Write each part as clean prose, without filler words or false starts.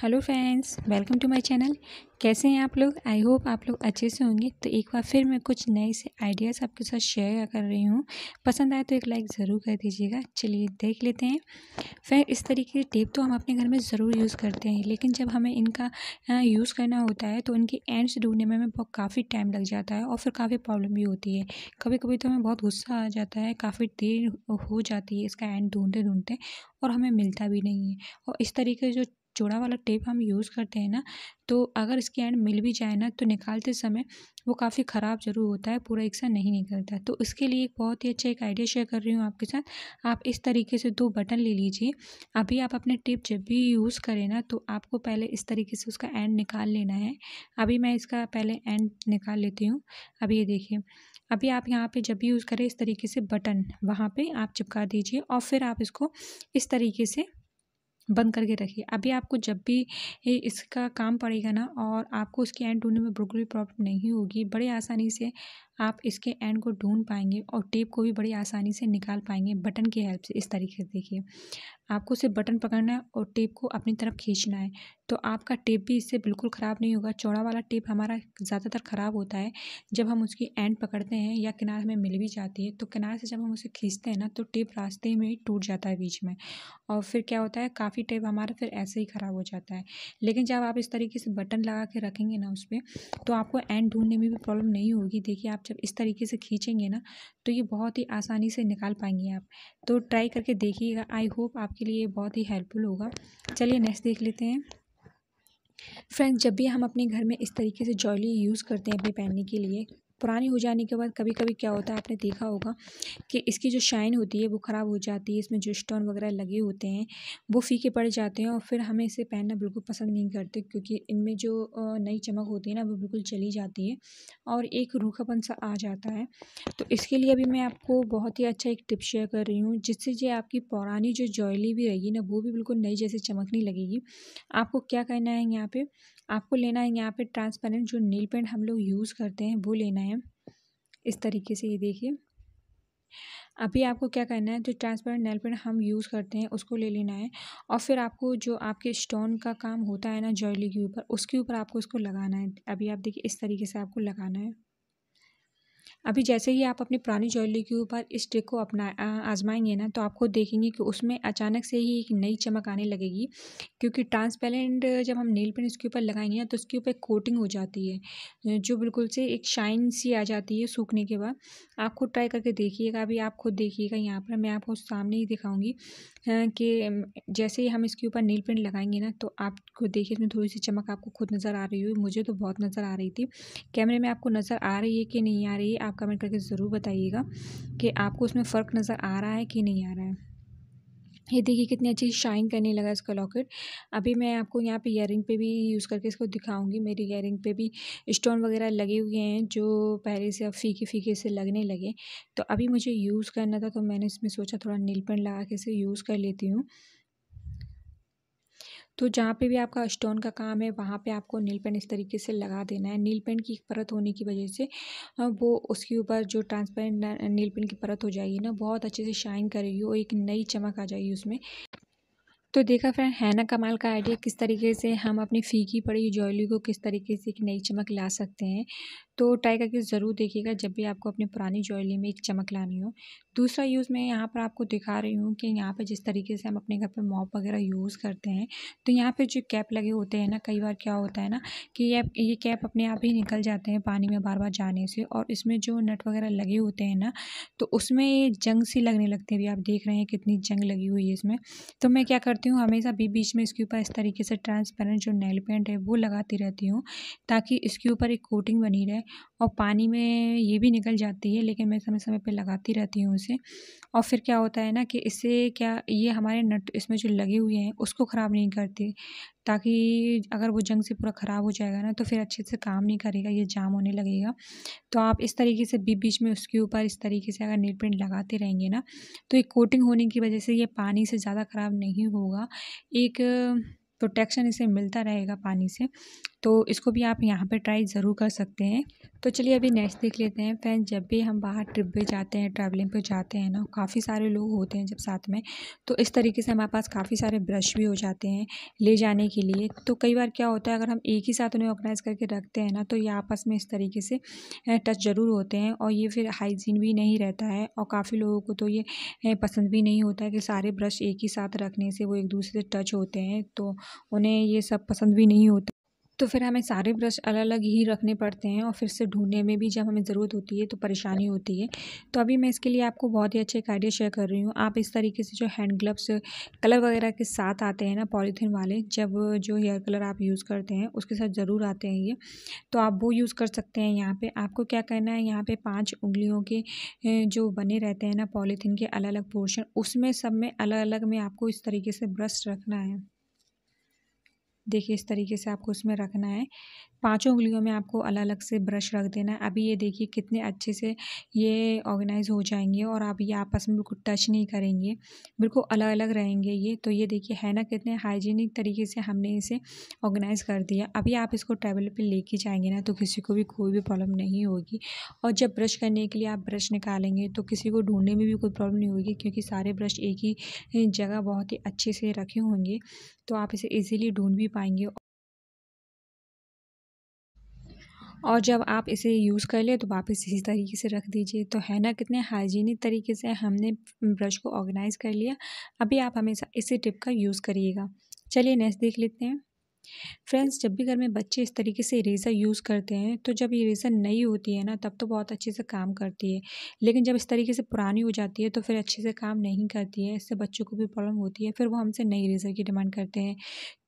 Hello friends, welcome to my channel. कैसे हैं आप लोग? आई होप आप लोग अच्छे से होंगे। तो एक बार फिर मैं कुछ नए से आइडियाज़ आपके साथ शेयर कर रही हूँ। पसंद आए तो एक लाइक ज़रूर कर दीजिएगा। चलिए देख लेते हैं। फिर इस तरीके की टेप तो हम अपने घर में ज़रूर यूज़ करते हैं, लेकिन जब हमें इनका यूज़ करना होता है तो इनके एंड्स ढूंढने में हमें काफ़ी टाइम लग जाता है और फिर काफ़ी प्रॉब्लम भी होती है। कभी कभी तो हमें बहुत गुस्सा आ जाता है, काफ़ी देर हो जाती है इसका एंड ढूंढते ढूंढते और हमें मिलता भी नहीं है। और इस तरीके से जो चौड़ा वाला टेप हम यूज़ करते हैं ना, तो अगर इसकी एंड मिल भी जाए ना तो निकालते समय वो काफ़ी ख़राब ज़रूर होता है, पूरा एक साथ नहीं निकलता है। तो इसके लिए एक बहुत ही अच्छा एक आइडिया शेयर कर रही हूँ आपके साथ। आप इस तरीके से 2 बटन ले लीजिए। अभी आप अपने टेप जब भी यूज़ करें ना, तो आपको पहले इस तरीके से उसका एंड निकाल लेना है। अभी मैं इसका पहले एंड निकाल लेती हूँ। अभी ये देखिए, अभी आप यहाँ पे जब भी यूज़ करें इस तरीके से बटन वहाँ पे आप चिपका दीजिए और फिर आप इसको इस तरीके से बंद करके रखिए। अभी आपको जब भी ये इसका काम पड़ेगा ना, और आपको उसकी एंड ढूँढने में बिल्कुल भी प्रॉब्लम नहीं होगी। बड़े आसानी से आप इसके एंड को ढूँढ पाएँगे और टेप को भी बड़ी आसानी से निकाल पाएँगे बटन की हेल्प से। इस तरीके से देखिए, आपको सिर्फ बटन पकड़ना है और टेप को अपनी तरफ खींचना है, तो आपका टेप भी इससे बिल्कुल ख़राब नहीं होगा। चौड़ा वाला टेप हमारा ज़्यादातर ख़राब होता है जब हम उसकी एंड पकड़ते हैं या किनार हमें मिल भी जाती है, तो किनार से जब हम उसे खींचते हैं ना, तो टेप रास्ते में ही टूट जाता है बीच में। और फिर क्या होता है, काफ़ी टेप हमारा फिर ऐसे ही ख़राब हो जाता है। लेकिन जब आप इस तरीके से बटन लगा के रखेंगे ना उस पे, तो आपको एंड ढूँढने में भी प्रॉब्लम नहीं होगी। देखिए, आप जब इस तरीके से खींचेंगे ना, तो ये बहुत ही आसानी से निकाल पाएँगे आप। तो ट्राई करके देखिएगा। आई होप आपके लिए ये बहुत ही हेल्पफुल होगा। चलिए नेक्स्ट देख लेते हैं। फ्रेंड्स, जब भी हम अपने घर में इस तरीके से ज्वेलरी यूज़ करते हैं अपने पहनने के लिए, पुरानी हो जाने के बाद कभी कभी क्या होता है, आपने देखा होगा कि इसकी जो शाइन होती है वो ख़राब हो जाती है। इसमें जो स्टोन वगैरह लगे होते हैं वो फीके पड़ जाते हैं और फिर हमें इसे पहनना बिल्कुल पसंद नहीं करते, क्योंकि इनमें जो नई चमक होती है ना वो बिल्कुल चली जाती है और एक रूखापन सा आ जाता है। तो इसके लिए अभी मैं आपको बहुत ही अच्छा एक टिप शेयर कर रही हूँ, जिससे जो आपकी पुरानी जो ज्वेलरी भी रहेगी ना, वो भी बिल्कुल नई जैसे चमकने लगेगी। आपको क्या करना है, यहाँ पे आपको लेना है यहाँ पे ट्रांसपेरेंट जो नील पेंट हम लोग यूज़ करते हैं वो लेना है। इस तरीके से ये देखिए, अभी आपको क्या करना है, जो ट्रांसपेरेंट नेल पेंट हम यूज़ करते हैं उसको ले लेना है और फिर आपको जो आपके स्टोन का काम होता है ना ज्वेलरी के ऊपर, उसके ऊपर आपको इसको लगाना है। अभी आप देखिए, इस तरीके से आपको लगाना है। अभी जैसे ही आप अपनी पुरानी ज्वेलरी के ऊपर इस ट्रिक को आजमाएंगे ना, तो आपको देखेंगे कि उसमें अचानक से ही एक नई चमक आने लगेगी, क्योंकि ट्रांसपेरेंट जब हम नेल पेंट इसके ऊपर लगाएंगे ना, तो उसके ऊपर कोटिंग हो जाती है, जो बिल्कुल से एक शाइन सी आ जाती है सूखने के बाद। आप खुद ट्राई करके देखिएगा। अभी आप खुद देखिएगा, यहाँ पर मैं आपको सामने ही दिखाऊंगी कि जैसे ही हम इसके ऊपर नेल पेंट लगाएंगे ना, तो आप खुद देखिए इसमें थोड़ी सी चमक आपको खुद नज़र आ रही होगी। मुझे तो बहुत नज़र आ रही थी। कैमरे में आपको नज़र आ रही है कि नहीं आ रही है, आप कमेंट करके ज़रूर बताइएगा कि आपको उसमें फ़र्क नज़र आ रहा है कि नहीं आ रहा है। ये देखिए कितनी अच्छी शाइन करने लगा इसका लॉकेट। अभी मैं आपको यहाँ पे ईयरिंग पे भी यूज़ करके इसको दिखाऊंगी। मेरी ईयरिंग पे भी स्टोन वगैरह लगे हुए हैं जो पहले से अब फीके फीके से लगने लगे। तो अभी मुझे यूज़ करना था, तो मैंने इसमें सोचा थोड़ा नील पेंट लगा के इसे यूज़ कर लेती हूँ। तो जहाँ पे भी आपका स्टोन का काम है वहाँ पे आपको नील पेंट इस तरीके से लगा देना है। नील पेंट की एक परत होने की वजह से वो उसके ऊपर जो ट्रांसपेरेंट नील पेंट की परत हो जाएगी ना, बहुत अच्छे से शाइन करेगी और एक नई चमक आ जाएगी उसमें। तो देखा फ्रेंड, है ना कमाल का आइडिया, किस तरीके से हम अपनी फीकी पड़ी ज्वेलरी को किस तरीके से एक नई चमक ला सकते हैं। तो ट्राई करके ज़रूर देखिएगा जब भी आपको अपनी पुरानी ज्वेलरी में एक चमक लानी हो। दूसरा यूज़ मैं यहाँ पर आपको दिखा रही हूँ कि यहाँ पे जिस तरीके से हम अपने घर पर मॉप वगैरह यूज़ करते हैं, तो यहाँ पे जो कैप लगे होते हैं ना, कई बार क्या होता है ना कि ये कैप अपने आप ही निकल जाते हैं पानी में बार बार जाने से, और इसमें जो नट वगैरह लगे होते हैं ना, तो उसमें जंग सी लगने लगती है। अभी आप देख रहे हैं कितनी जंग लगी हुई है इसमें। तो मैं क्या करती हूँ, हमेशा बीच में इसके ऊपर इस तरीके से ट्रांसपेरेंट जो नेल पेंट है वो लगाती रहती हूँ, ताकि इसके ऊपर एक कोटिंग बनी रहे। और पानी में ये भी निकल जाती है, लेकिन मैं समय समय पे लगाती रहती हूँ उसे। और फिर क्या होता है ना कि इससे क्या, ये हमारे नट इसमें जो लगे हुए हैं उसको ख़राब नहीं करती, ताकि अगर वो जंग से पूरा ख़राब हो जाएगा ना, तो फिर अच्छे से काम नहीं करेगा, ये जाम होने लगेगा। तो आप इस तरीके से बीच में उसके ऊपर इस तरीके से अगर नेल पेंट लगाते रहेंगे ना, तो एक कोटिंग होने की वजह से ये पानी से ज़्यादा ख़राब नहीं होगा। एक प्रोटेक्शन इसे मिलता रहेगा पानी से। तो इसको भी आप यहाँ पे ट्राई ज़रूर कर सकते हैं। तो चलिए अभी नेक्स्ट देख लेते हैं फ्रेंड्स। जब भी हम बाहर ट्रिप पे जाते हैं, ट्रैवलिंग पे जाते हैं ना, काफ़ी सारे लोग होते हैं जब साथ में, तो इस तरीके से हमारे पास काफ़ी सारे ब्रश भी हो जाते हैं ले जाने के लिए। तो कई बार क्या होता है, अगर हम एक ही साथ उन्हें ऑर्गेनाइज़ करके रखते हैं ना, तो ये आपस में इस तरीके से टच ज़रूर होते हैं और ये फिर हाइजीन भी नहीं रहता है। और काफ़ी लोगों को तो ये पसंद भी नहीं होता है कि सारे ब्रश एक ही साथ रखने से वो एक दूसरे से टच होते हैं, तो उन्हें ये सब पसंद भी नहीं होता। तो फिर हमें सारे ब्रश अलग-अलग ही रखने पड़ते हैं और फिर से ढूँढने में भी जब हमें ज़रूरत होती है तो परेशानी होती है। तो अभी मैं इसके लिए आपको बहुत ही अच्छा एक आइडिया शेयर कर रही हूँ। आप इस तरीके से जो हैंड ग्लव्स कलर वगैरह के साथ आते हैं ना पॉलीथीन वाले, जब जो हेयर कलर आप यूज़ करते हैं उसके साथ ज़रूर आते हैं ये, तो आप वो यूज़ कर सकते हैं। यहाँ पे आपको क्या करना है, यहाँ पे 5 उँगलियों के जो बने रहते हैं ना पॉलीथीन के अलग-अलग पोर्शन, उसमें सब में अलग-अलग में आपको इस तरीके से ब्रश रखना है। देखिए इस तरीके से आपको इसमें रखना है। पाँचों उँगलियों में आपको अलग-अलग से ब्रश रख देना है। अभी ये देखिए कितने अच्छे से ये ऑर्गेनाइज़ हो जाएँगे और अब ये आपस में बिल्कुल टच नहीं करेंगे, बिल्कुल अलग-अलग रहेंगे ये। तो ये देखिए है ना कितने हाइजीनिक तरीके से हमने इसे ऑर्गेनाइज़ कर दिया। अभी आप इसको ट्रैवल पे लेके जाएँगे ना तो किसी को भी कोई भी प्रॉब्लम नहीं होगी। और जब ब्रश करने के लिए आप ब्रश निकालेंगे तो किसी को ढूँढने में भी कोई प्रॉब्लम नहीं होगी, क्योंकि सारे ब्रश एक ही जगह बहुत ही अच्छे से रखे होंगे, तो आप इसे ईज़िली ढूँढ भी पाएँगे। और जब आप इसे यूज़ कर लें तो वापस इसी तरीके से रख दीजिए। तो है ना कितने हाइजीनिक तरीके से हमने ब्रश को ऑर्गेनाइज़ कर लिया। अभी आप हमेशा इसी टिप का यूज़ करिएगा। चलिए नेक्स्ट देख लेते हैं। फ्रेंड्स, जब भी घर में बच्चे इस तरीके से इरेज़र यूज़ करते हैं, तो जब इरेज़र नई होती है ना तब तो बहुत अच्छे से काम करती है, लेकिन जब इस तरीके से पुरानी हो जाती है तो फिर अच्छे से काम नहीं करती है। इससे बच्चों को भी प्रॉब्लम होती है, फिर वो हमसे नई इरेज़र की डिमांड करते हैं।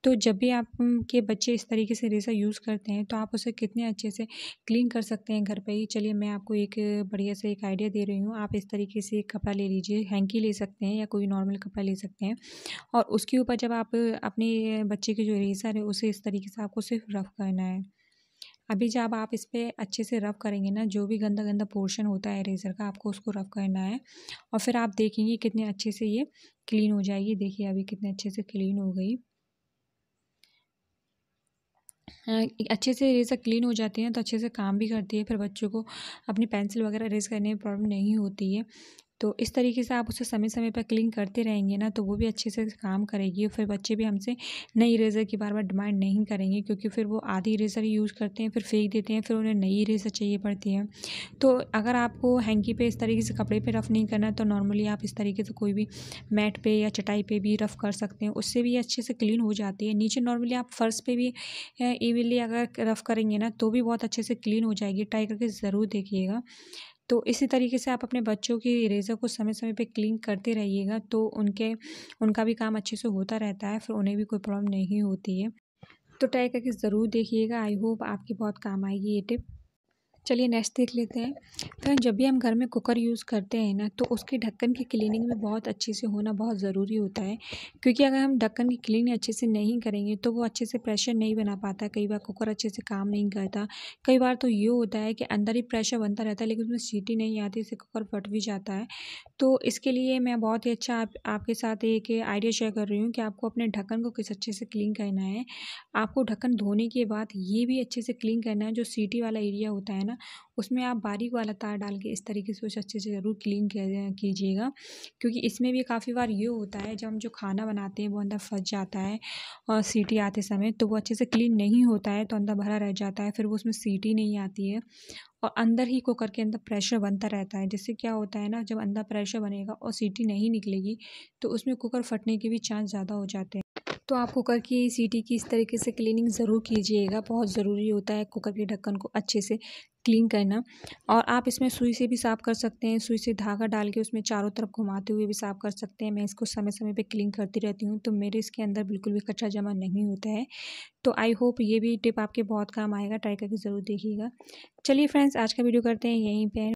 तो जब भी आप के बच्चे इस तरीके से इरेज़र यूज़ करते हैं तो आप उसे कितने अच्छे से क्लीन कर सकते हैं घर पे ही। चलिए मैं आपको एक बढ़िया से एक आइडिया दे रही हूँ। आप इस तरीके से एक कपड़ा ले लीजिए, हैंकी ले सकते हैं या कोई नॉर्मल कपड़ा ले सकते हैं, और उसके ऊपर जब आप अपने बच्चे की जो इरेज़र है उसे इस तरीके से आपको सिर्फ रफ़ करना है। अभी जब आप इस पे अच्छे से रफ़ करेंगे ना, जो भी गंदा-गंदा पोर्शन होता है इरेज़र का, आपको उसको रफ़ करना है और फिर आप देखेंगे कितने अच्छे से ये क्लीन हो जाएगी। देखिए अभी कितने अच्छे से क्लीन हो गई। अच्छे से इरेज़र क्लीन हो जाती हैं तो अच्छे से काम भी करती है, फिर बच्चों को अपनी पेंसिल वगैरह इरेज़ करने में प्रॉब्लम नहीं होती है। तो इस तरीके से आप उसे समय-समय पर क्लीन करते रहेंगे ना तो वो भी अच्छे से काम करेगी और फिर बच्चे भी हमसे नई इरेज़र की बार-बार डिमांड नहीं करेंगे, क्योंकि फिर वो आधी इरेज़र ही यूज़ करते हैं, फिर फेंक देते हैं, फिर उन्हें नई इरेज़र चाहिए पड़ती है। तो अगर आपको हैंकी पे इस तरीके से कपड़े पे रफ़ नहीं करना है तो नॉर्मली आप इस तरीके से कोई भी मैट पे या चटाई पे भी रफ़ कर सकते हैं, उससे भी अच्छे से क्लीन हो जाती है। नीचे नॉर्मली आप फ़र्श पे भी इवनली अगर रफ़ करेंगे ना तो भी बहुत अच्छे से क्लीन हो जाएगी। ट्राई करके ज़रूर देखिएगा। तो इसी तरीके से आप अपने बच्चों की इरेज़र को समय-समय पे क्लीन करते रहिएगा, तो उनका भी काम अच्छे से होता रहता है, फिर उन्हें भी कोई प्रॉब्लम नहीं होती है। तो ट्राई करके ज़रूर देखिएगा। आई होप आपके बहुत काम आएगी ये टिप। चलिए नेक्स्ट देख लेते हैं। फ्रेंड, जब भी हम घर में कुकर यूज़ करते हैं ना तो उसके ढक्कन की क्लीनिंग भी बहुत अच्छे से होना बहुत ज़रूरी होता है, क्योंकि अगर हम ढक्कन की क्लीनिंग अच्छे से नहीं करेंगे तो वो अच्छे से प्रेशर नहीं बना पाता। कई बार कुकर अच्छे से काम नहीं करता, कई बार तो ये होता है कि अंदर ही प्रेशर बनता रहता है लेकिन उसमें सीटी नहीं आती, इससे कुकर फट भी जाता है। तो इसके लिए मैं बहुत ही अच्छा आपके साथ एक आइडिया शेयर कर रही हूँ कि आपको अपने ढक्कन को किस अच्छे से क्लीन करना है। आपको ढक्कन धोने के बाद ये भी अच्छे से क्लीन करना है, जो सीटी वाला एरिया होता है ना उसमें आप बारीक वाला तार डाल के इस तरीके से उसे अच्छे से ज़रूर क्लीन कीजिएगा, क्योंकि इसमें भी काफ़ी बार ये होता है जब हम जो खाना बनाते हैं वो अंदर फंस जाता है और सीटी आते समय तो वो अच्छे से क्लीन नहीं होता है, तो अंदर भरा रह जाता है, फिर वो उसमें सीटी नहीं आती है और अंदर ही कुकर के अंदर प्रेशर बनता रहता है, जिससे क्या होता है ना, जब अंदर प्रेशर बनेगा और सीटी नहीं निकलेगी तो उसमें कुकर फटने के भी चांस ज़्यादा हो जाते हैं। तो आप कुकर की सीटी की इस तरीके से क्लीनिंग ज़रूर कीजिएगा, बहुत ज़रूरी होता है कुकर के ढक्कन को अच्छे से क्लीन करना। और आप इसमें सुई से भी साफ़ कर सकते हैं, सुई से धागा डाल के उसमें चारों तरफ घुमाते हुए भी साफ़ कर सकते हैं। मैं इसको समय-समय पे क्लीन करती रहती हूँ, तो मेरे इसके अंदर बिल्कुल भी कचरा जमा नहीं होता है। तो आई होप ये भी टिप आपके बहुत काम आएगा, ट्राई करके ज़रूर देखिएगा। चलिए फ्रेंड्स, आज का वीडियो करते हैं यहीं पे।